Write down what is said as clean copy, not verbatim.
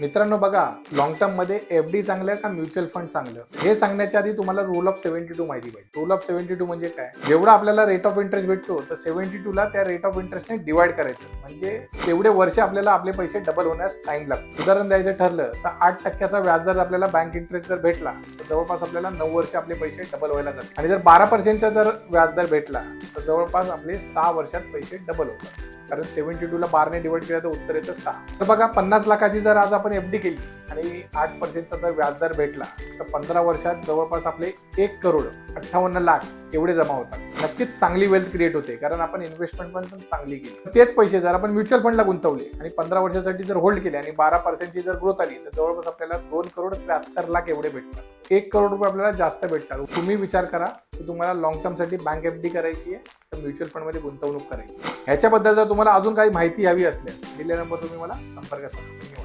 मित्रांनो बघा, long term मध्ये एफडी चांगलं का म्युच्युअल फंड चांगलं हे सांगण्याच्या आधी तुम्हाला रूल ऑफ 72 माहिती पाहिजे. रूल ऑफ 72 म्हणजे काय? जेवढा आपल्याला रेट ऑफ इंटरेस्ट भेटतो तर 72 ला त्या रेट ऑफ इंटरेस्टने डिवाइड करायचं, म्हणजे तेवढे वर्ष आपल्याला आपले पैसे डबल होण्यास टाइम लागतो. उदाहरण द्यायचं ठरलं तर 8% व्याज जर आपल्याला बँक इंटरेस्ट जर भेटला तर जवळपास आपल्याला 9 वर्ष आपले पैसे डबल व्हायला जातात. आणि जर 12% जर व्याज दर भेटला तर जवळपास आपले 6 वर्षात पैसे डबल होतात. कारण 72 ला 12 ने डिवाइड केलं तर उत्तर येतं 6. तर बघा, 50 लाखाची जर आज आपण एफडी केली आणि 8% जर व्याजदर भेटला तर 15 वर्षात जवळपास आपले 1,58,00,000 एवढे जमा होतात. नक्कीच चांगली वेल्थ क्रिएट होते, कारण आपण इन्व्हेस्टमेंट पण चांगली केली. तेच पैसे जर आपण म्युच्युअल फंडला गुंतवले आणि 15 वर्षासाठी जर होल्ड केले आणि 12% ची जर ग्रोथ आली तर जवळपास आपल्याला 2,73,00,000 एवढे भेटतात. 1 करोड रुपये आपल्याला जास्त भेटतात. तुम्ही विचार करा की तुम्हाला लॉंग टर्म साठी बँक एफडी करायची आहे तर म्युच्युअल फंड मध्ये गुंतवणूक करायची. ह्याच्याबद्दल जर तुम्हाला अजून काही माहिती हवी असल्यास दिलेल्या नंबर तुम्ही मला संपर्क साधा.